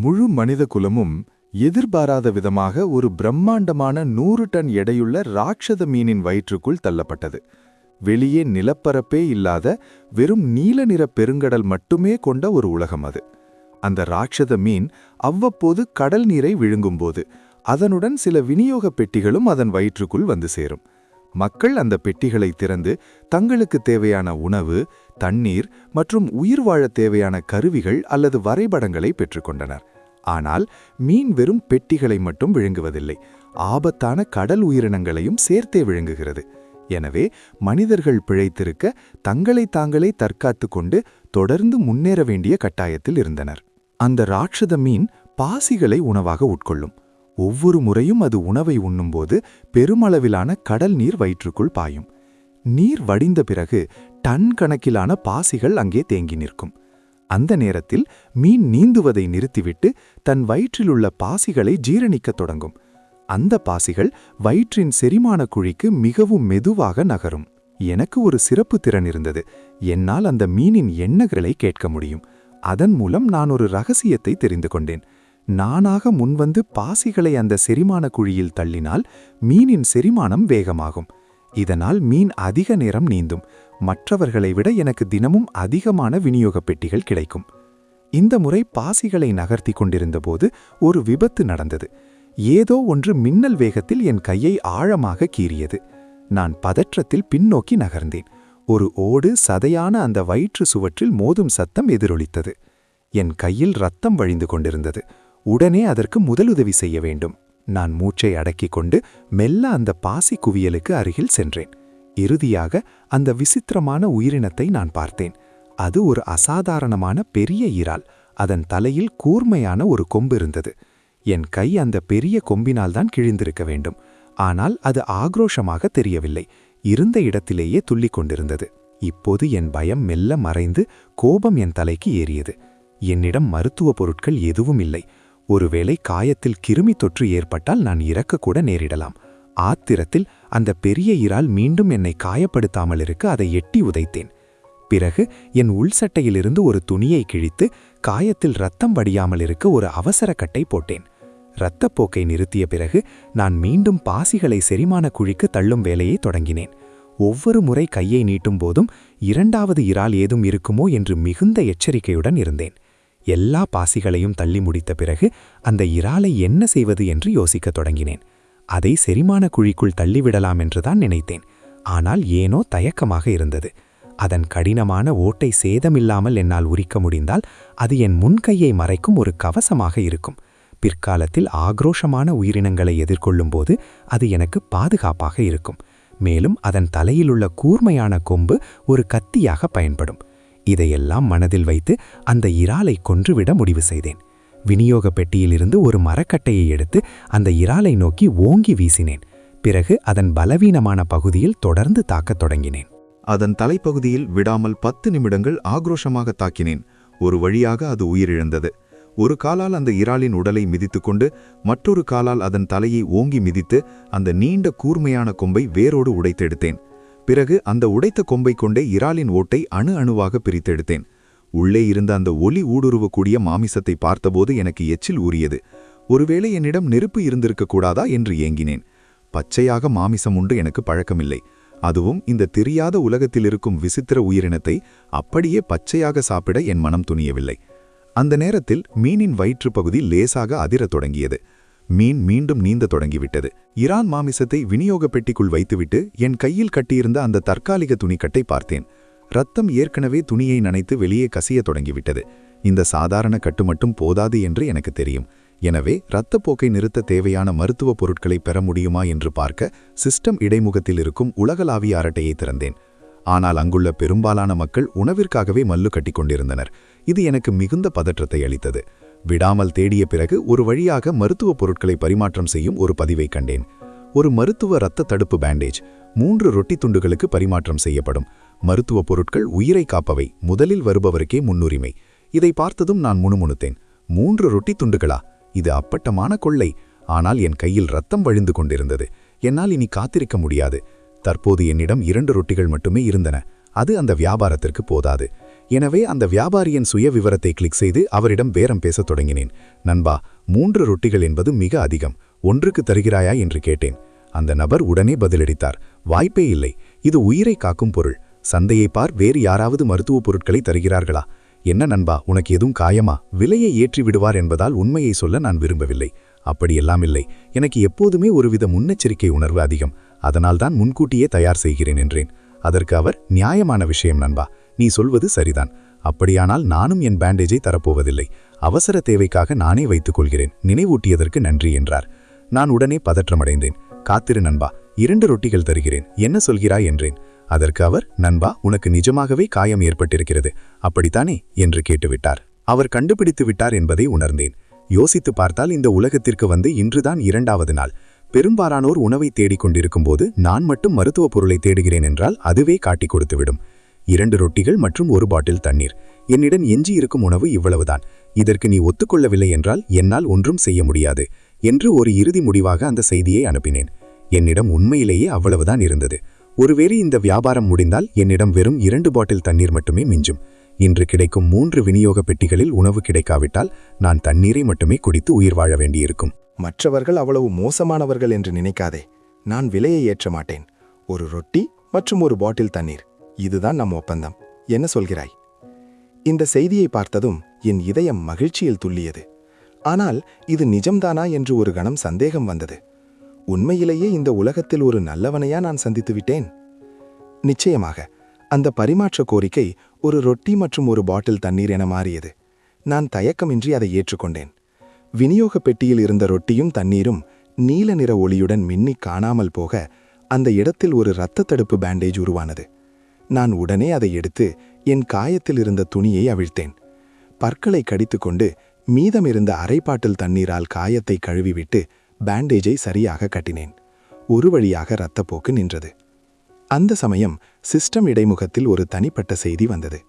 முழு மனித குலமும் எதிர்பாராத விதமாக ஒரு பிரம்மாண்டமான 100 டன் எடையுள்ள ராட்சத மீனின் வயிற்றுக்குள் தள்ளப்பட்டது. வெளியே நிலப்பரப்பே இல்லாத வெறும் நீல நிற பெருங்கடல் மட்டுமே கொண்ட ஒரு உலகம் அது. அந்த ராட்சத மீன் அவ்வப்போது கடல் நீரை விழுங்கும்போது அதனுடன் சில விநியோக பெட்டிகளும் அதன் வயிற்றுக்குள் வந்து சேரும். மக்கள் அந்த பெட்டிகளை திறந்து தங்களுக்கு தேவையான உணவு, தண்ணீர் மற்றும் உயிர் வாழத் தேவையான கருவிகள் அல்லது வரைபடங்களை பெற்றுக்கொண்டனர். ஆனால் மீன் வெறும் பெட்டிகளை மட்டும் விழுங்குவதில்லை, ஆபத்தான கடல் உயிரினங்களையும் சேர்த்தே விழுங்குகிறது. எனவே மனிதர்கள் பிழைத்திருக்க தங்களை தாங்களே தற்காத்து கொண்டு தொடர்ந்து முன்னேற வேண்டிய கட்டாயத்தில் இருந்தனர். அந்த ராட்சத மீன் பாசிகளை உணவாக உட்கொள்ளும். ஒவ்வொரு முறையும் அது உணவை உண்ணும்போது பெருமளவிலான கடல் நீர் வயிற்றுக்குள் பாயும். நீர் வடிந்த பிறகு டன் கணக்கிலான பாசிகள் அங்கே தேங்கி நிற்கும். அந்த நேரத்தில் மீன் நீந்துவதை நிறுத்திவிட்டு தன் வயிற்றிலுள்ள பாசிகளை ஜீரணிக்கத் தொடங்கும். அந்த பாசிகள் வயிற்றின் செரிமான குழிக்கு மிகவும் மெதுவாக நகரும். எனக்கு ஒரு சிறப்பு திறன் இருந்தது. என்னால் அந்த மீனின் எண்ணங்களை கேட்க முடியும். அதன் மூலம் நான் ஒரு ரகசியத்தை தெரிந்து கொண்டேன். நானாக முன்வந்து பாசிகளை அந்த செரிமான குழியில் தள்ளினால் மீனின் செரிமானம் வேகமாகும். இதனால் மீன் அதிக நேரம் நீந்தும். மற்றவர்களை விட எனக்கு தினமும் அதிகமான விநியோக பெட்டிகள் கிடைக்கும். இந்த முறை பாசிகளை நகர்த்தி கொண்டிருந்தபோது ஒரு விபத்து நடந்தது. ஏதோ ஒன்று மின்னல் வேகத்தில் என் கையை ஆழமாக கீறியது. நான் பதற்றத்தில் பின்னோக்கி நகர்ந்தேன். ஒரு ஓடு சதையான அந்த வயிற்று சுவற்றில் மோதும் சத்தம் எதிரொலித்தது. என் கையில் ரத்தம் வழிந்து கொண்டிருந்தது. உடனே அதற்கு முதலுதவி செய்ய வேண்டும். நான் மூச்சை அடக்கிக் கொண்டு மெல்ல அந்த பாசி குவியலுக்கு அருகில் சென்றேன். இறுதியாக அந்த விசித்திரமான உயிரினத்தை நான் பார்த்தேன். அது ஒரு அசாதாரணமான பெரிய இறால். அதன் தலையில் கூர்மையான ஒரு கொம்பு இருந்தது. என் கை அந்த பெரிய கொம்பினால் தான் கிழிந்திருக்க வேண்டும். ஆனால் அது ஆக்ரோஷமாக தெரியவில்லை. இருந்த இடத்திலேயே துள்ளிக் கொண்டிருந்தது. இப்போது என் பயம் மெல்ல மறைந்து கோபம் என் தலைக்கு ஏறியது. என்னிடம் மருத்துவ பொருட்கள் எதுவும் இல்லை. ஒருவேளை காயத்தில் கிருமி தொற்று ஏற்பட்டால் நான் இறக்கக்கூட நேரிடலாம். ஆத்திரத்தில் அந்த பெரிய இறால் மீண்டும் என்னை காயப்படுத்தாமல் இருக்க அதை எட்டி உதைத்தேன். பிறகு என் உள்சட்டையிலிருந்து ஒரு துணியை கிழித்து காயத்தில் ரத்தம் வடியாமல் இருக்க ஒரு அவசர கட்டை போட்டேன். இரத்தப்போக்கை நிறுத்திய பிறகு நான் மீண்டும் பாசிகளை செரிமான குழிக்கு தள்ளும் வேலையை தொடங்கினேன். ஒவ்வொரு முறை கையை நீட்டும் போதும் இரண்டாவது இறால் ஏதும் இருக்குமோ என்று மிகுந்த எச்சரிக்கையுடன் இருந்தேன். எல்லா பாசிகளையும் தள்ளி முடித்த பிறகு அந்த இறாலை என்ன செய்வது என்று யோசிக்கத் தொடங்கினேன். அதை செரிமான குழிக்குள் தள்ளிவிடலாம் என்றுதான் நினைத்தேன். ஆனால் ஏனோ தயக்கமாக இருந்தது. அதன் கடினமான ஓட்டை சேதமில்லாமல் என்னால் உரிக்க முடிந்தால் அது என் முன்கையை மறைக்கும் ஒரு கவசமாக இருக்கும். பிற்காலத்தில் ஆக்ரோஷமான உயிரினங்களை எதிர்கொள்ளும் போது அது எனக்கு பாதுகாப்பாக இருக்கும். மேலும் அதன் தலையிலுள்ள கூர்மையான கொம்பு ஒரு கத்தியாக பயன்படும். இதையெல்லாம் மனதில் வைத்து அந்த இறாலை கொன்றுவிட முடிவு செய்தேன். விநியோக பெட்டியிலிருந்து ஒரு மரக்கட்டையை எடுத்து அந்த இறாலை நோக்கி ஓங்கி வீசினேன். பிறகு அதன் பலவீனமான பகுதியில் தொடர்ந்து தாக்கத் தொடங்கினேன். அதன் தலைப்பகுதியில் விடாமல் 10 நிமிடங்கள் ஆக்ரோஷமாக தாக்கினேன். ஒரு வழியாக அது உயிரிழந்தது. ஒரு காலால் அந்த இறாலின் உடலை மிதித்துக்கொண்டு மற்றொரு காலால் அதன் தலையை ஓங்கி மிதித்து அந்த நீண்ட கூர்மையான கொம்பை வேரோடு உடைத்தெடுத்தேன். பிறகு அந்த உடைத்த கொம்பை கொண்டே இறாலின் ஓட்டை அணு அணுவாக பிரித்தெடுத்தேன். உள்ளே இருந்த அந்த ஒளி ஊடுருவக்கூடிய மாமிசத்தை பார்த்தபோது எனக்கு எச்சில் ஊறியது. ஒருவேளை என்னிடம் நெருப்பு இருந்திருக்கக்கூடாதா என்று ஏங்கினேன். பச்சையாக மாமிசம் உண்டு எனக்கு பழக்கமில்லை. அதுவும் இந்த தெரியாத உலகத்தில் இருக்கும் விசித்திர உயிரினத்தை அப்படியே பச்சையாக சாப்பிட என் மனம் துணியவில்லை. அந்த நேரத்தில் மீனின் வயிற்று பகுதி லேசாக அதிரத் தொடங்கியது. மீன் மீண்டும் நீந்த தொடங்கிவிட்டது. இறான் மாமிசத்தை விநியோக பெட்டிக்குள் வைத்துவிட்டு என் கையில் கட்டியிருந்த அந்த தற்காலிக துணிக்கட்டை பார்த்தேன். ரத்தம் ஏற்கனவே துணியை நனைத்து வெளியே கசிய தொடங்கிவிட்டது. இந்த சாதாரண கட்டு மட்டும் போதாது என்று எனக்கு தெரியும். எனவே இரத்தப்போக்கை நிறுத்த தேவையான மருத்துவ பொருட்களை பெற முடியுமா என்று பார்க்க சிஸ்டம் இடைமுகத்தில் இருக்கும் உலகளாவிய அரட்டையை திறந்தேன். ஆனால் அங்குள்ள பெரும்பாலான மக்கள் உணவிற்காகவே மல்லு கட்டி கொண்டிருந்தனர். இது எனக்கு மிகுந்த பதற்றத்தை அளித்தது. விடாமல் தேடிய பிறகு ஒரு வழியாக மருத்துவ பொருட்களை பரிமாற்றம் செய்யும் ஒரு பதிவை கண்டேன். ஒரு மருத்துவ இரத்த தடுப்பு பேண்டேஜ் 3 ரொட்டி துண்டுகளுக்கு பரிமாற்றம் செய்யப்படும். மருத்துவ பொருட்கள் உயிரை காப்பவை, முதலில் வருபவருக்கே முன்னுரிமை. இதை பார்த்ததும் நான் முணுமுணுத்தேன். 3 ரொட்டி துண்டுகளா? இது அப்பட்டமான கொள்ளை. ஆனால் என் கையில் ரத்தம் வழிந்து கொண்டிருந்தது. என்னால் இனி காத்திருக்க முடியாது. தற்போது என்னிடம் 2 ரொட்டிகள் மட்டுமே இருந்தன. அது அந்த வியாபாரத்திற்கு போதாது. எனவே அந்த வியாபாரியின் சுய விவரத்தை கிளிக் செய்து அவரிடம் பேரம் பேசத் தொடங்கினேன். நண்பா, 3 ரொட்டிகள் என்பது மிக அதிகம், ஒன்றுக்கு தருகிறாயா என்று கேட்டேன். அந்த நபர் உடனே பதிலளித்தார், வாய்ப்பே இல்லை, இது உயிரை காக்கும் பொருள். சந்தையை பார், வேறு யாராவது மருத்துவப் பொருட்களை தருகிறார்களா? என்ன நண்பா, உனக்கு எதுவும் காயமா? விலையை ஏற்றி விடுவார் என்பதால் உண்மையை சொல்ல நான் விரும்பவில்லை. அப்படியெல்லாம் இல்லை, எனக்கு எப்போதுமே ஒருவித முன்னெச்சரிக்கை உணர்வு அதிகம், அதனால்தான் முன்கூட்டியே தயார் செய்கிறேன் என்றேன். அதற்கு அவர், நியாயமான விஷயம் நண்பா, நீ சொல்வது சரிதான். அப்படியானால் நானும் என் பேண்டேஜை தரப்போவதில்லை, அவசர தேவைக்காக நானே வைத்துக் கொள்கிறேன், நினைவூட்டியதற்கு நன்றி என்றார். நான் உடனே பதற்றமடைந்தேன். காத்திரு நண்பா, 2 ரொட்டிகள் தருகிறேன், என்ன சொல்கிறாய் என்றேன். அதற்கு அவர், நண்பா, உனக்கு நிஜமாகவே காயம் ஏற்பட்டிருக்கிறது, அப்படித்தானே என்று கேட்டுவிட்டார். அவர் கண்டுபிடித்து விட்டார் என்பதை உணர்ந்தேன். யோசித்து பார்த்தால் இந்த உலகத்திற்கு வந்து இன்றுதான் 2வது நாள். பெரும்பாலானோர் உணவை தேடிக் கொண்டிருக்கும் போது நான் மட்டும் மருத்துவ பொருளை தேடுகிறேன் என்றால் அதுவே காட்டிக் கொடுத்துவிடும். 2 ரொட்டிகள் மற்றும் 1 பாட்டில் தண்ணீர். என்னிடம் எஞ்சி இருக்கும் உணவு இவ்வளவுதான். இதற்கு நீ ஒத்துக்கொள்ளவில்லை என்றால் என்னால் ஒன்றும் செய்ய முடியாது என்று ஒரு இறுதி முடிவாக அந்த செய்தியை அனுப்பினேன். என்னிடம் உண்மையிலேயே அவ்வளவுதான் இருந்தது. ஒருவேளை இந்த வியாபாரம் முடிந்தால் என்னிடம் வெறும் 2 பாட்டில் தண்ணீர் மட்டுமே மிஞ்சும். இன்று கிடைக்கும் 3 விநியோக பெட்டிகளில் உணவு கிடைக்காவிட்டால் நான் தண்ணீரை மட்டுமே குடித்து உயிர் வாழ வேண்டியிருக்கும். மற்றவர்கள் அவ்வளவு மோசமானவர்கள் என்று நினைக்காதே. நான் விலையை ஏற்ற மாட்டேன். 1 ரொட்டி மற்றும் 1 பாட்டில் தண்ணீர், இதுதான் நம் ஒப்பந்தம். என்ன சொல்கிறாய்? இந்த செய்தியை பார்த்ததும் என் இதயம் மகிழ்ச்சியில் துள்ளியது. ஆனால் இது நிஜம்தானா என்று ஒரு கணம் சந்தேகம் வந்தது. உண்மையிலேயே இந்த உலகத்தில் ஒரு நல்லவனையா நான் சந்தித்து விட்டேன்? நிச்சயமாக அந்த பரிமாற்ற கோரிக்கை 1 ரொட்டி மற்றும் 1 பாட்டில் தண்ணீர் என மாறியது. நான் தயக்கமின்றி அதை ஏற்றுக்கொண்டேன். விநியோக பெட்டியில் இருந்த ரொட்டியும் தண்ணீரும் நீல நிற ஒளியுடன் மின்னி காணாமல் போக அந்த இடத்தில் ஒரு இரத்த தடுப்பு பேண்டேஜ் உருவானது. நான் உடனே அதை எடுத்து என் காயத்தில் இருந்த துணியை அவிழ்த்தேன். பற்களை கடித்துக்கொண்டு மீதமிருந்த அரை பாட்டில் தண்ணீரால் காயத்தை கழுவிவிட்டு பேண்டேஜை சரியாக கட்டினேன். ஒரு வழியாக இரத்தப்போக்கு நின்றது. அந்த சமயம் சிஸ்டம் இடைமுகத்தில் ஒரு தனிப்பட்ட செய்தி வந்தது.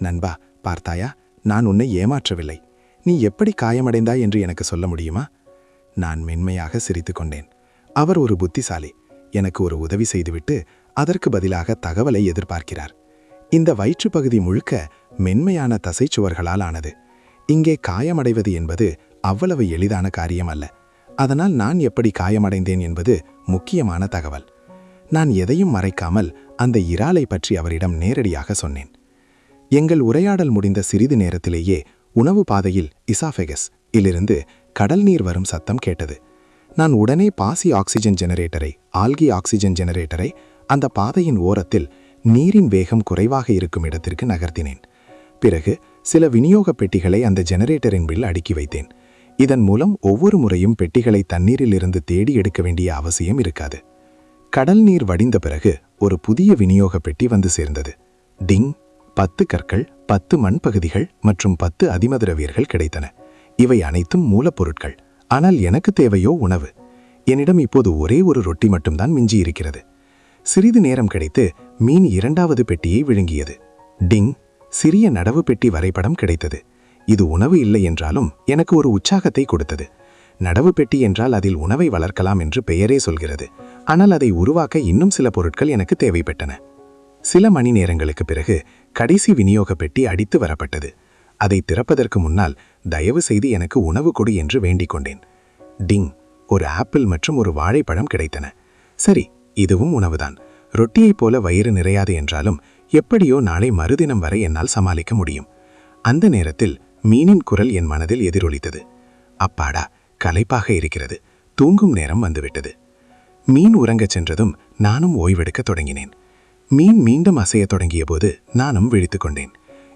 நண்பா, பார்த்தாயா, நான் உன்னை ஏமாற்றவில்லை. நீ எப்படி காயமடைந்தாய் என்று எனக்கு சொல்ல முடியுமா? நான் மென்மையாக சிரித்துக்கொண்டேன். அவர் ஒரு புத்திசாலி, எனக்கு ஒரு உதவி செய்துவிட்டு அதற்கு பதிலாக தகவலை எதிர்பார்க்கிறார். இந்த வயிற்றுப்பகுதி முழுக்க மென்மையான தசைச்சுவர்களால் ஆனது. இங்கே காயமடைவது என்பது அவ்வளவு எளிதான காரியம் அல்ல. அதனால் நான் எப்படி காயமடைந்தேன் என்பது முக்கியமான தகவல். நான் எதையும் மறைக்காமல் அந்த இறாலை பற்றி அவரிடம் நேரடியாக சொன்னேன். எங்கள் உரையாடல் முடிந்த சிறிது நேரத்திலேயே உணவு பாதையில் இசாஃபெகஸ் இலிருந்து கடல் நீர் வரும் சத்தம் கேட்டது. நான் உடனே பாசி ஆக்சிஜன் ஜெனரேட்டரை, ஆல்கி ஆக்சிஜன் ஜெனரேட்டரை அந்த பாதையின் ஓரத்தில் நீரின் வேகம் குறைவாக இருக்கும் இடத்திற்கு நகர்த்தினேன். பிறகு சில விநியோக பெட்டிகளை அந்த ஜெனரேட்டரின் மேல் அடுக்கி வைத்தேன். இதன் மூலம் ஒவ்வொரு முறையும் பெட்டிகளை தண்ணீரில் இருந்து தேடி எடுக்க வேண்டிய அவசியம் இருக்காது. கடல் நீர் வடிந்த பிறகு ஒரு புதிய விநியோக பெட்டி வந்து சேர்ந்தது. டிங்! 10 கற்கள், 10 மண் பகுதிகள் மற்றும் 10 அதிமதுரவியர்கள் கிடைத்தன. இவை அனைத்தும் மூலப்பொருட்கள். ஆனால் எனக்கு தேவையோ உணவு. என்னிடம் இப்போது ஒரே ஒரு ரொட்டி மட்டும்தான் மிஞ்சி இருக்கிறது. சிறிது நேரம் கிடைத்து மீன் 2வது பெட்டியை விழுங்கியது. டிங்! சிறிய நடவு பெட்டி வரைபடம் கிடைத்தது. இது உணவு இல்லை என்றாலும் எனக்கு ஒரு உற்சாகத்தை கொடுத்தது. நடவு பெட்டி என்றால் அதில் உணவை வளர்க்கலாம் என்று பெயரே சொல்கிறது. ஆனால் அதை உருவாக்க இன்னும் சில பொருட்கள் எனக்கு தேவைப்பட்டன. சில மணி நேரங்களுக்கு பிறகு கடைசி விநியோக பெட்டி அடித்து வரப்பட்டது. அதை திறப்பதற்கு முன்னால் தயவு செய்து எனக்கு உணவு கொடு என்று வேண்டிக் கொண்டேன். டிங்! ஒரு ஆப்பிள் மற்றும் ஒரு வாழைப்பழம் கிடைத்தன. சரி, இதுவும் உணவுதான். ரொட்டியைப் போல வயிறு நிறையாது என்றாலும் எப்படியோ நாளை மறுதினம் வரை என்னால் சமாளிக்க முடியும். அந்த நேரத்தில் மீனின் குரல் என் மனதில் எதிரொலித்தது. அப்பாடா, களைப்பாக இருக்கிறது, தூங்கும் நேரம் வந்துவிட்டது. மீன் உறங்கச் சென்றதும் நானும் ஓய்வெடுக்கத் தொடங்கினேன். மீன் மீண்டும் அசையத் தொடங்கிய போது நானும் விழித்துக் கொண்டேன்.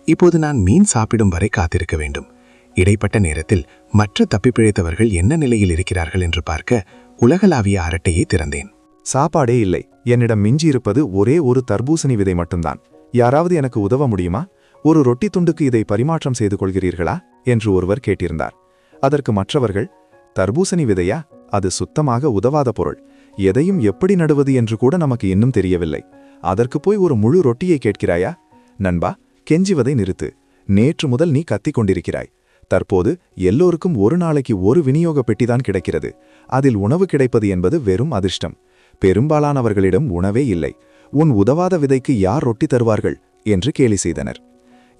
இப்போது நான் மீன் சாப்பிடும் வரை காத்திருக்க வேண்டும். இடைப்பட்ட நேரத்தில் மற்ற தப்பிப்பிழைத்தவர்கள் என்ன நிலையில் இருக்கிறார்கள் என்று பார்க்க உலகளாவிய அரட்டையை திறந்தேன். சாப்பாடே இல்லை. என்னிடம் மிஞ்சி இருப்பது ஒரே ஒரு தர்பூசணி விதை மட்டும்தான். யாராவது எனக்கு உதவ முடியுமா? ஒரு ரொட்டி துண்டுக்கு இதை பரிமாற்றம் செய்து கொள்கிறீர்களா என்று ஒருவர் கேட்டிருந்தார். அதற்கு மற்றவர்கள், தர்பூசணி விதையா? அது சுத்தமாக உதவாத பொருள். எதையும் எப்படி நடுவது என்று கூட நமக்கு இன்னும் தெரியவில்லை. அதற்கு போய் ஒரு முழு ரொட்டியை கேட்கிறாயா? நண்பா, கெஞ்சுவதை நிறுத்து. நேற்று முதல் நீ கத்திக் கொண்டிருக்கிறாய். தற்போது எல்லோருக்கும் ஒரு நாளைக்கு ஒரு விநியோக பெட்டிதான் கிடைக்கிறது. அதில் உணவு கிடைப்பது என்பது வெறும் அதிர்ஷ்டம். பெரும்பாலானவர்களிடம் உணவே இல்லை. உன் உதவாத விதைக்கு யார் ரொட்டி தருவார்கள் என்று கேலி செய்தனர்.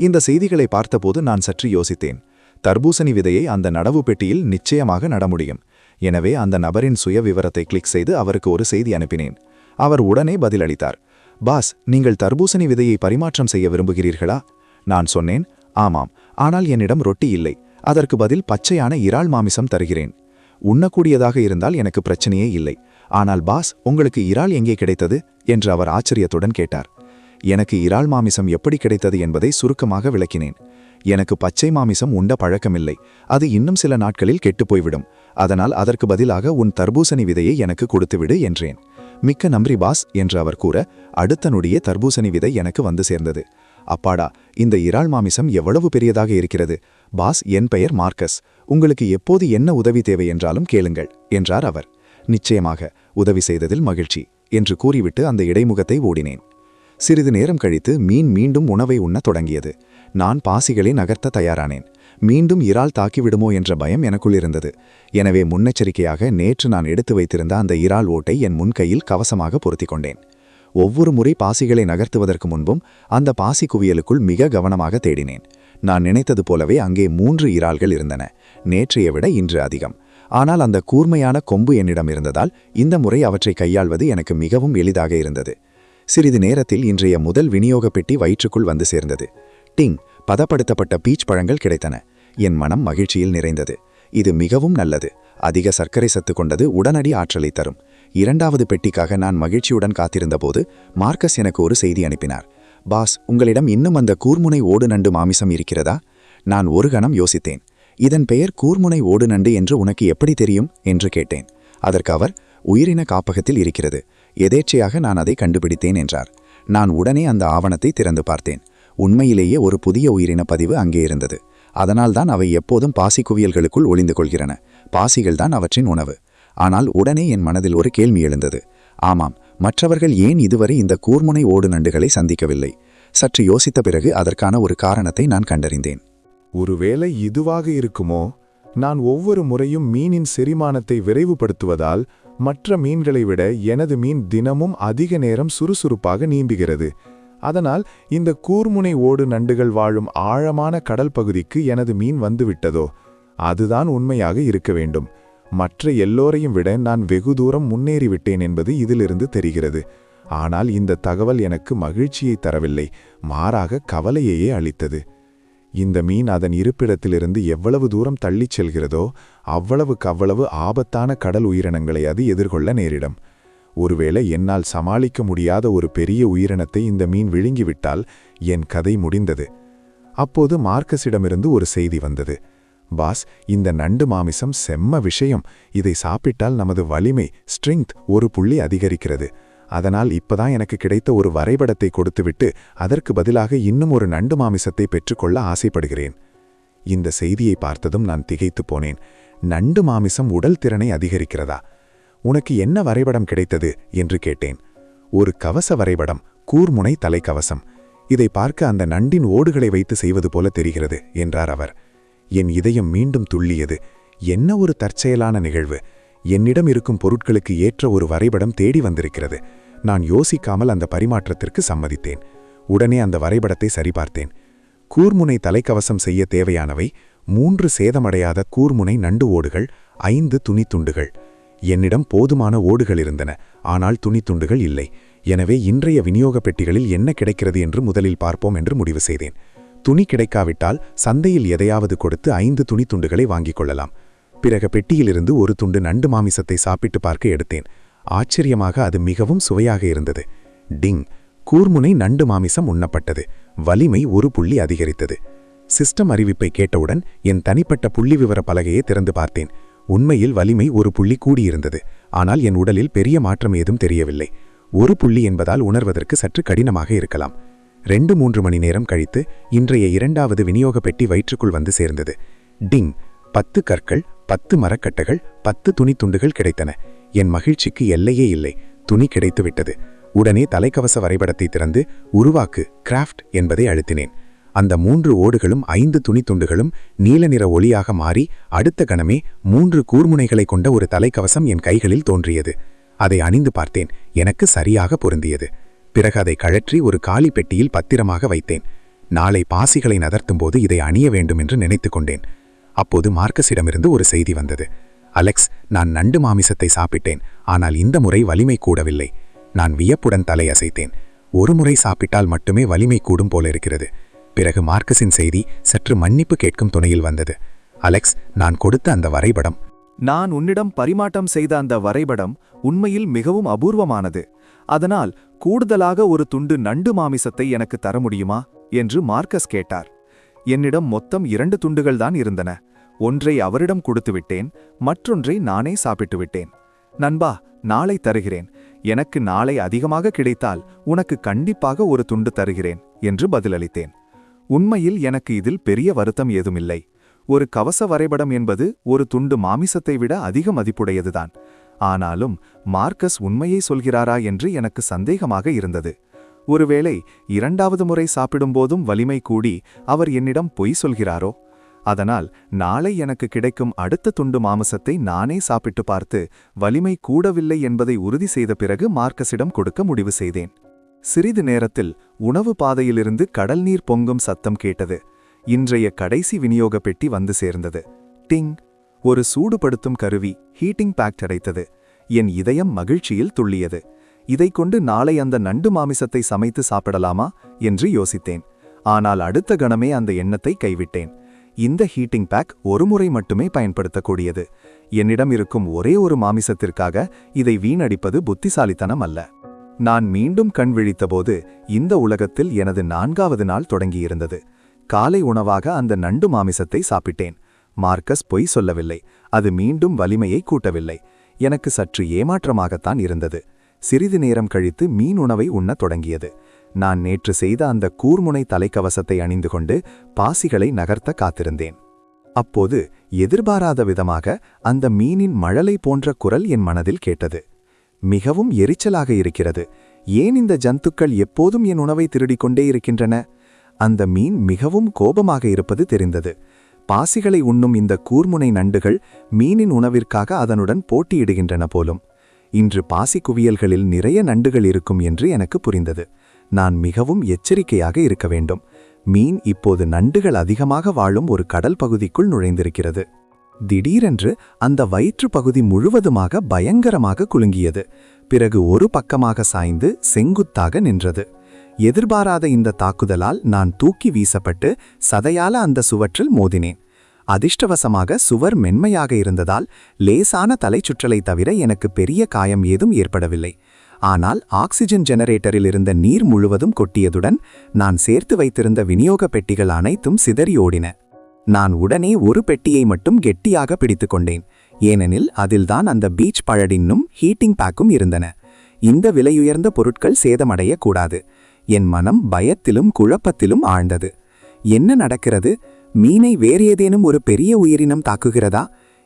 இந்த செய்திகளை பார்த்தபோது நான் சற்று யோசித்தேன். தர்பூசணி விதையை அந்த நடவு பெட்டியில் நிச்சயமாக நட முடியும். எனவே அந்த நபரின் சுய விவரத்தை கிளிக் செய்து அவருக்கு ஒரு செய்தி அனுப்பினேன். அவர் உடனே பதிலளித்தார். பாஸ், நீங்கள் தர்பூசணி விதையை பரிமாற்றம் செய்ய விரும்புகிறீர்களா? நான் சொன்னேன், ஆமாம், ஆனால் என்னிடம் ரொட்டி இல்லை. அதற்கு பதில் பச்சையான இறால் மாமிசம் தருகிறேன். உண்ணக்கூடியதாக இருந்தால் எனக்கு பிரச்சனையே இல்லை. ஆனால் பாஸ், உங்களுக்கு இறால் எங்கே கிடைத்தது என்று அவர் ஆச்சரியத்துடன் கேட்டார். எனக்கு இறால் மாமிசம் எப்படி கிடைத்தது என்பதை சுருக்கமாக விளக்கினேன். எனக்கு பச்சை மாமிசம் உண்ட பழக்கமில்லை. அது இன்னும் சில நாட்களில் கெட்டுப்போய்விடும். அதனால் அதற்கு பதிலாக உன் தர்பூசணி விதையை எனக்கு கொடுத்துவிடு என்றேன். மிக்க நன்றி பாஸ் என்று அவர் கூற, அடுத்த நொடியே தர்பூசணி விதை எனக்கு வந்து சேர்ந்தது. அப்பாடா, இந்த இறால் மாமிசம் எவ்வளவு பெரியதாக இருக்கிறது. பாஸ், என் பெயர் மார்க்கஸ். உங்களுக்கு எப்போது என்ன உதவி தேவை என்றாலும் கேளுங்கள் என்றார் அவர். நிச்சயமாக, உதவி செய்ததில் மகிழ்ச்சி என்று கூறிவிட்டு அந்த இடைமுகத்தை ஓடினேன். சிறிது நேரம் கழித்து மீன் மீண்டும் உணவை உண்ணத் தொடங்கியது. நான் பாசிகளை நகர்த்த தயாரானேன். மீண்டும் இறால் தாக்கிவிடுமோ என்ற பயம் எனக்குள் இருந்தது. எனவே முன்னெச்சரிக்கையாக நேற்று நான் எடுத்து வைத்திருந்த அந்த இறால் ஓட்டை என் முன்கையில் கவசமாக பொருத்திக் கொண்டேன். ஒவ்வொரு முறை பாசிகளை நகர்த்துவதற்கு முன்பும் அந்த பாசி குவியலுக்குள் மிக கவனமாக தேடினேன். நான் நினைத்தது போலவே அங்கே 3 இறால்கள் இருந்தன. நேற்றைய விட இன்று அதிகம். ஆனால் அந்த கூர்மையான கொம்பு என்னிடம் இருந்ததால் இந்த முறை அவற்றை கையாள்வது எனக்கு மிகவும் எளிதாக இருந்தது. சிறிது நேரத்தில் இன்றைய முதல் விநியோக பெட்டி வயிற்றுக்குள் வந்து சேர்ந்தது. டிங், பதப்படுத்தப்பட்ட பீச் பழங்கள் கிடைத்தன. என் மனம் மகிழ்ச்சியில் நிறைந்தது. இது மிகவும் நல்லது. அதிக சர்க்கரை சத்து கொண்டது, உடனடி ஆற்றலை தரும். 2வது பெட்டிக்காக நான் மகிழ்ச்சியுடன் காத்திருந்தபோது மார்க்கஸ் எனக்கு ஒரு செய்தி அனுப்பினார். பாஸ், உங்களிடம் இன்னும் அந்த கூர்முனை ஓடு நண்டு மாமிசம் இருக்கிறதா? நான் ஒரு கணம் யோசித்தேன். இதன் பெயர் கூர்முனை ஓடு நண்டு என்று உனக்கு எப்படி தெரியும் என்று கேட்டேன். அதற்கு அவர், உயிரின காப்பகத்தில் இருக்கிறது. எதேச்சையாக நான் அதை கண்டுபிடித்தேன் என்றார். நான் உடனே அந்த ஆவணத்தை திறந்து பார்த்தேன். உண்மையிலேயே ஒரு புதிய உயிரின பதிவு அங்கே இருந்தது. அதனால்தான் அவை எப்போதும் பாசி குவியல்களுக்குள் ஒளிந்து கொள்கிறன. பாசிகள்தான் அவற்றின் உணவு. ஆனால் உடனே என் மனதில் ஒரு கேள்வி எழுந்தது. ஆமாம், மற்றவர்கள் ஏன் இதுவரை இந்த கூர்முனை ஓடு நண்டுகளை சந்திக்கவில்லை? சற்று யோசித்த பிறகு அதற்கான ஒரு காரணத்தை நான் கண்டறிந்தேன். ஒருவேளை இதுவாக இருக்குமோ? நான் ஒவ்வொரு முறையும் மீனின் செரிமானத்தை விரைவுபடுத்துவதால் மற்ற மீன்களை விட எனது மீன் தினமும் அதிக நேரம் சுறுசுறுப்பாக நீம்புகிறது. அதனால் இந்த கூர்முனை ஓடு நண்டுகள் வாழும் ஆழமான கடல் பகுதிக்கு எனது மீன் வந்துவிட்டதோ? அதுதான் உண்மையாக இருக்க வேண்டும். மற்ற எல்லோரையும் விட நான் வெகு தூரம் முன்னேறிவிட்டேன் என்பது இதிலிருந்து தெரிகிறது. ஆனால் இந்த தகவல் எனக்கு மகிழ்ச்சியை தரவில்லை, மாறாக கவலையையே அளித்தது. இந்த மீன் அதன் இருப்பிடத்திலிருந்து எவ்வளவு தூரம் தள்ளிச் செல்கிறதோ அவ்வளவுக்கு ஆபத்தான கடல் உயிரினங்களை அது எதிர்கொள்ள நேரிடும். ஒருவேளை என்னால் சமாளிக்க முடியாத ஒரு பெரிய உயிரினத்தை இந்த மீன் விழுங்கிவிட்டால் என் கதை முடிந்தது. அப்போது மார்க்கஸிடமிருந்து ஒரு செய்தி வந்தது. பாஸ், இந்த நண்டு மாமிசம் செம்ம விஷயம். இதை சாப்பிட்டால் நமது வலிமை, ஸ்ட்ரெங்த் 1 புள்ளி அதிகரிக்கிறது. அதனால் இப்பதான் எனக்கு கிடைத்த ஒரு வரைபடத்தை கொடுத்துவிட்டு அதற்கு பதிலாக இன்னும் ஒரு நண்டு மாமிசத்தை பெற்றுக்கொள்ள ஆசைப்படுகிறேன். இந்த செய்தியை பார்த்ததும் நான் திகைத்து போனேன். நண்டு மாமிசம் உடல் திறனை அதிகரிக்கிறதா? உனக்கு என்ன வரைபடம் கிடைத்தது என்று கேட்டேன். ஒரு கவச வரைபடம், கூர்முனை தலைக்கவசம். இதை பார்க்க அந்த நண்டின் ஓடுகளை வைத்து செய்வது போல தெரிகிறது என்றார் அவர். என் இதயம் மீண்டும் துள்ளியது. என்ன ஒரு தற்செயலான நிகழ்வு! என்னிடம் இருக்கும் பொருட்களுக்கு ஏற்ற ஒரு வரைபடம் தேடி வந்திருக்கிறது. நான் யோசிக்காமல் அந்த பரிமாற்றத்திற்கு சம்மதித்தேன். உடனே அந்த வரைபடத்தை சரிபார்த்தேன். கூர்முனை தலைக்கவசம் செய்ய தேவையானவை 3 சேதமடையாத கூர்முனை நண்டு ஓடுகள், 5 துணித்துண்டுகள். என்னிடம் போதுமான ஓடுகள் இருந்தன, ஆனால் துணித்துண்டுகள் இல்லை. எனவே இன்றைய விநியோக பெட்டிகளில் என்ன கிடைக்கிறது என்று முதலில் பார்ப்போம் என்று முடிவு செய்தேன். துணி கிடைக்காவிட்டால் சந்தையில் எதையாவது கொடுத்து 5 துணித்துண்டுகளை வாங்கிக் கொள்ளலாம். பிறகு பெட்டியிலிருந்து ஒரு துண்டு நண்டு மாமிசத்தை சாப்பிட்டு பார்க்க எடுத்தேன். ஆச்சரியமாக அது மிகவும் சுவையாக இருந்தது. டிங், கூர்முனை நண்டு மாமிசம் உண்ணப்பட்டது. வலிமை 1 புள்ளி அதிகரித்தது. சிஸ்டம் அறிவிப்பை கேட்டவுடன் என் தனிப்பட்ட புள்ளி விவர பலகையை திறந்து பார்த்தேன். உண்மையில் வலிமை 1 புள்ளி கூடியிருந்தது. ஆனால் என் உடலில் பெரிய மாற்றம் ஏதும் தெரியவில்லை. 1 புள்ளி என்பதால் உணர்வதற்கு சற்று கடினமாக இருக்கலாம். 2-3 மணி நேரம் கழித்து இன்றைய 2வது விநியோக பெட்டி வயிற்றுக்குள் வந்து சேர்ந்தது. டிங், 10 கற்கள், 10 மரக்கட்டைகள், 10 துணித்துண்டுகள் கிடைத்தன. என் மகிழ்ச்சிக்கு எல்லையே இல்லை. துணி கிடைத்துவிட்டது. உடனே தலைக்கவச வரைபடத்தை திறந்து உருவாக்கு, கிராஃப்ட் என்பதை அழுத்தினேன். அந்த 3 ஓடுகளும் 5 துணித்துண்டுகளும் நீல நிற ஒளியாக மாறி அடுத்த கணமே 3 கூர்முனைகளை கொண்ட ஒரு தலைக்கவசம் என் கைகளில் தோன்றியது. அதை அணிந்து பார்த்தேன். எனக்கு சரியாக பொருந்தியது. பிறகு அதை கழற்றி ஒரு காலி பெட்டியில் பத்திரமாக வைத்தேன். நாளை பாசிகளை நகர்த்தும்போது இதை அணிய வேண்டும் என்று நினைத்து கொண்டேன். அப்போது மார்க்கஸிடமிருந்து ஒரு செய்தி வந்தது. அலெக்ஸ், நான் நண்டு மாமிசத்தை சாப்பிட்டேன், ஆனால் இந்த முறை வலிமை கூடவில்லை. நான் வியப்புடன் தலையசைத்தேன். ஒரு முறை சாப்பிட்டால் மட்டுமே வலிமை கூடும் போல இருக்கிறது. பிறகு மார்க்கஸின் செய்தி சற்று மன்னிப்பு கேட்கும் துணையில் வந்தது. அலெக்ஸ், நான் கொடுத்த அந்த வரைபடம், நான் உன்னிடம் பரிமாற்றம் செய்த அந்த வரைபடம் உண்மையில் மிகவும் அபூர்வமானது. அதனால் கூடுதலாக ஒரு துண்டு நண்டு மாமிசத்தை எனக்கு தர முடியுமா என்று மார்க்கஸ் கேட்டார். என்னிடம் மொத்தம் 2 துண்டுகள்தான் இருந்தன. ஒன்றை அவரிடம் கொடுத்துவிட்டேன், மற்றொன்றை நானே சாப்பிட்டு விட்டேன். நண்பா, நாளை தருகிறேன். எனக்கு நாளை அதிகமாக கிடைத்தால் உனக்கு கண்டிப்பாக ஒரு துண்டு தருகிறேன் என்று பதிலளித்தேன். உண்மையில் எனக்கு இதில் பெரிய வருத்தம் ஏதுமில்லை. ஒரு கவச வரைபடம் என்பது ஒரு துண்டு மாமிசத்தை விட அதிக மதிப்புடையதுதான். ஆனாலும் மார்க்கஸ் உண்மையை சொல்கிறாரா என்று எனக்கு சந்தேகமாக இருந்தது. ஒருவேளை 2வது முறை சாப்பிடும்போதும் வலிமை கூடி அவர் என்னிடம் பொய் சொல்கிறாரோ? அதனால் நாளை எனக்கு கிடைக்கும் அடுத்த துண்டு மாமிசத்தை நானே சாப்பிட்டு பார்த்து வலிமை கூடவில்லை என்பதை உறுதி செய்த பிறகு மார்க்கஸிடம் கொடுக்க முடிவு செய்தேன். சிறிது நேரத்தில் உணவு பாதையிலிருந்து கடல் நீர் பொங்கும் சத்தம் கேட்டது. இன்றைய கடைசி விநியோக பெட்டி வந்து சேர்ந்தது. டிங்! ஒரு சூடுபடுத்தும் கருவி ஹீட்டிங் பேக் அடைத்தது. என் இதயம் மகிழ்ச்சியில் துள்ளியது. இதைக் கொண்டு நாளை அந்த நண்டு மாமிசத்தை சமைத்து சாப்பிடலாமா என்று யோசித்தேன். ஆனால் அடுத்த கணமே அந்த எண்ணத்தை கைவிட்டேன். இந்த ஹீட்டிங் பேக் ஒரு முறை மட்டுமே பயன்படுத்தக்கூடியது. என்னிடம் இருக்கும் ஒரே ஒரு மாமிசத்திற்காக இதை வீணடிப்பது புத்திசாலித்தனம் அல்ல. நான் மீண்டும் கண் விழித்தபோது இந்த உலகத்தில் எனது 4வது நாள் தொடங்கியிருந்தது. காலை உணவாக அந்த நண்டு மாமிசத்தை சாப்பிட்டேன். மார்க்கஸ் பொய் சொல்லவில்லை. அது மீண்டும் வலிமையை கூட்டவில்லை. எனக்கு சற்று ஏமாற்றமாகத்தான் இருந்தது. சிறிது நேரம் கழித்து மீன் உணவை உண்ணத் தொடங்கியது. நான் நேற்று செய்த அந்த கூர்முனை தலைக்கவசத்தை அணிந்து கொண்டு பாசிகளை நகர்த்த காத்திருந்தேன். அப்போது எதிர்பாராத விதமாக அந்த மீனின் மழலை போன்ற குரல் என் மனதில் கேட்டது. மிகவும் எரிச்சலாக இருக்கிறது. ஏன் இந்த ஜந்துக்கள் எப்போதும் என் உணவை திருடிக் கொண்டே இருக்கின்றன? அந்த மீன் மிகவும் கோபமாக இருப்பது தெரிந்தது. பாசிகளை உண்ணும் இந்த கூர்முனை நண்டுகள் மீனின் உணவிற்காக அதனுடன் போட்டியிடுகின்றன போலும். இன்று பாசி குவியல்களில் நிறைய நண்டுகள் இருக்கும் என்று எனக்கு புரிந்தது. நான் மிகவும் எச்சரிக்கையாக இருக்க வேண்டும். மீன் இப்போது நண்டுகள் அதிகமாக வாழும் ஒரு கடல் பகுதிக்குள் நுழைந்திருக்கிறது. திடீரென்று அந்த வயிற்று பகுதி முழுவதுமாக பயங்கரமாக குலுங்கியது. பிறகு ஒரு பக்கமாக சாய்ந்து செங்குத்தாக நின்றது. எதிர்பாராத இந்த தாக்குதலால் நான் தூக்கி வீசப்பட்டு சதையால அந்த சுவற்றில் மோதினேன். அதிர்ஷ்டவசமாக சுவர் மென்மையாக இருந்ததால் லேசான தலைச்சுற்றலை தவிர எனக்கு பெரிய காயம் ஏதும் ஏற்படவில்லை. ஆனால் ஆக்சிஜன் ஜெனரேட்டரில் இருந்த நீர் முழுவதும் கொட்டியதுடன் நான் சேர்த்து வைத்திருந்த விநியோக பெட்டிகள் அனைத்தும் சிதறி ஓடின. நான் உடனே ஒரு பெட்டியை மட்டும் கெட்டியாக பிடித்துக் கொண்டேன். ஏனெனில் அதில்தான் அந்த பீச் பழடின்னும் ஹீட்டிங் பேக்கும் இருந்தன. இந்த விலையுயர்ந்த பொருட்கள் சேதமடைய கூடாது. என் மனம் பயத்திலும் குழப்பத்திலும் ஆழ்ந்தது. என்ன நடக்கிறது? மீனை வேறு ஏதேனும் ஒரு பெரிய உயிரினம் தாக்குகிறதா?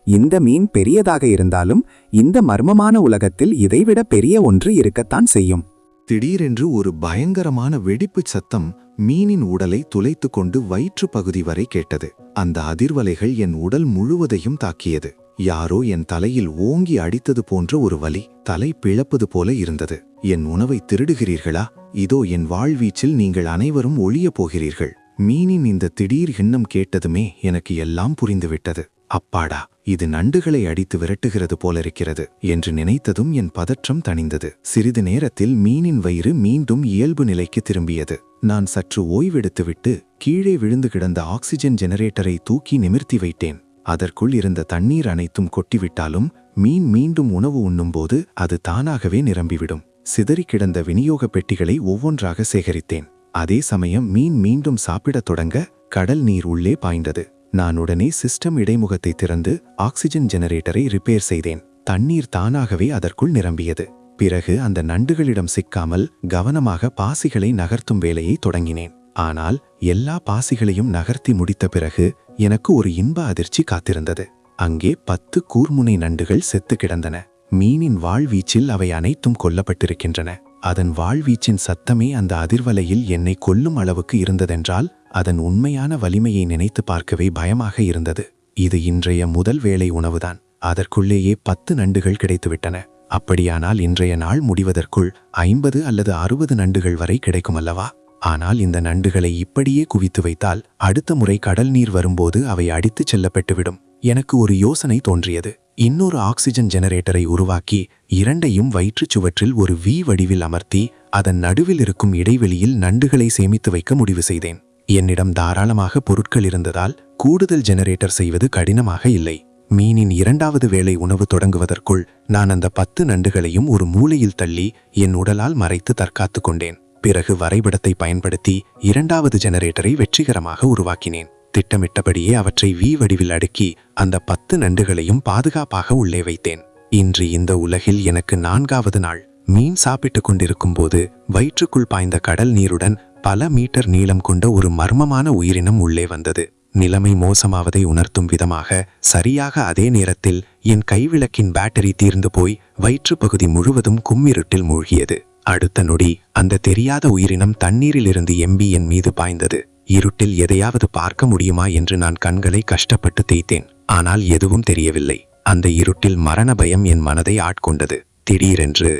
இந்த மீன் பெரியதாக இருந்தாலும் இந்த மர்மமான உலகத்தில் இதைவிட பெரிய ஒன்று இருக்கத்தான் செய்யும். திடீரென்று ஒரு பயங்கரமான வெடிப்புச் சத்தம் மீனின் உடலை துளைத்து கொண்டு வயிற்று பகுதி வரை கேட்டது. அந்த அதிர்வலைகள் என் உடல் முழுவதையும் தாக்கியது. யாரோ என் தலையில் ஓங்கி அடித்தது போன்ற ஒரு வலி, தலை பிளப்பது போல இருந்தது. என் உணவை திருடுகிறீர்களா? இதோ என் வாழ்வீச்சில் நீங்கள் அனைவரும் ஒழியப் போகிறீர்கள். மீனின் இந்த திடீர் எண்ணம் கேட்டதுமே எனக்கு எல்லாம் புரிந்துவிட்டது. அப்பாடா, இது நண்டுகளை அடித்து விரட்டுகிறது போலிருக்கிறது என்று நினைத்ததும் என் பதற்றம் தணிந்தது. சிறிது நேரத்தில் மீனின் வயிறு மீண்டும் இயல்பு நிலைக்கு திரும்பியது. நான் சற்று ஓய்வெடுத்துவிட்டு கீழே விழுந்து கிடந்த ஆக்சிஜன் ஜெனரேட்டரை தூக்கி நிமிர்த்தி வைத்தேன். அதற்குள் இருந்த தண்ணீர் அனைத்தும் கொட்டிவிட்டாலும் மீன் மீண்டும் உணவு உண்ணும்போது அது தானாகவே நிரம்பிவிடும். சிதறி கிடந்த விநியோக பெட்டிகளை ஒவ்வொன்றாக சேகரித்தேன். அதே சமயம் மீன் மீண்டும் சாப்பிடத் தொடங்க கடல் நீர் உள்ளே பாய்ந்தது. நான் உடனே சிஸ்டம் இடைமுகத்தை திறந்து ஆக்சிஜன் ஜெனரேட்டரை ரிப்பேர் செய்தேன். தண்ணீர் தானாகவே அதற்குள் நிரம்பியது. பிறகு அந்த நண்டுகளிடம் சிக்காமல் கவனமாக பாசிகளை நகர்த்தும் வேலையை தொடங்கினேன். ஆனால் எல்லா பாசிகளையும் நகர்த்தி முடித்த பிறகு எனக்கு ஒரு இன்ப அதிர்ச்சி காத்திருந்தது. அங்கே 10 கூர்முனை நண்டுகள் செத்து கிடந்தன. மீனின் வாழ்வீச்சில் அவை அனைத்தும் கொல்லப்பட்டிருக்கின்றன. அதன் வாழ்வீச்சின் சத்தமே அந்த அதிர்வலையில் என்னை கொல்லும் அளவுக்கு இருந்ததென்றால் அதன் உண்மையான வலிமையை நினைத்து பார்க்கவே பயமாக இருந்தது. இது இன்றைய முதல் வேளை உணவுதான். அதற்குள்ளேயே 10 நண்டுகள் கிடைத்துவிட்டன. அப்படியானால் இன்றைய நாள் முடிவதற்குள் 50 அல்லது 60 நண்டுகள் வரை கிடைக்குமல்லவா? ஆனால் இந்த நண்டுகளை இப்படியே குவித்து வைத்தால் அடுத்த முறை கடல் நீர் வரும்போது அவை அடித்துச் செல்லப்பட்டுவிடும். எனக்கு ஒரு யோசனை தோன்றியது. இன்னொரு ஆக்சிஜன் ஜெனரேட்டரை உருவாக்கி இரண்டையும் வயிற்றுச் சுவற்றில் ஒரு வி வடிவில் அமர்த்தி அதன் நடுவில் இருக்கும் இடைவெளியில் நண்டுகளை சேமித்து வைக்க முடிவு செய்தேன். என்னிடம் தாராளமாக பொருட்கள் இருந்ததால் கூடுதல் ஜெனரேட்டர் செய்வது கடினமாக இல்லை. மீனின் இரண்டாவது வேளை உணவு தொடங்குவதற்குள் நான் அந்த 10 நண்டுகளையும் ஒரு மூலையில் தள்ளி என் உடலால் மறைத்து தற்காத்து கொண்டேன். பிறகு வரைபடத்தை பயன்படுத்தி இரண்டாவது ஜெனரேட்டரை வெற்றிகரமாக உருவாக்கினேன். திட்டமிட்டபடியே அவற்றை வி வடிவில் அடுக்கி அந்த 10 நண்டுகளையும் பாதுகாப்பாக உள்ளே வைத்தேன். இன்று இந்த உலகில் எனக்கு 4வது நாள். மீன் சாப்பிட்டுக் கொண்டிருக்கும் போது வயிற்றுக்குள் பாய்ந்த கடல் நீருடன் பல மீட்டர் நீளம் கொண்ட ஒரு மர்மமான உயிரினம் உள்ளே வந்தது. நிலைமை மோசமாவதை உணர்த்தும் விதமாக சரியாக அதே நேரத்தில் என் கைவிளக்கின் பேட்டரி தீர்ந்து போய் வயிற்று பகுதி முழுவதும் கும்மிருட்டில் மூழ்கியது. அடுத்த நொடி அந்த தெரியாத உயிரினம் தண்ணீரிலிருந்து எம்பி என் மீது பாய்ந்தது. இருட்டில் எதையாவது பார்க்க முடியுமா என்று நான் கண்களை கஷ்டப்பட்டு தேய்த்தேன். ஆனால் எதுவும் தெரியவில்லை. அந்த இருட்டில் மரண பயம் என் மனதை ஆட்கொண்டது. திடீரென்று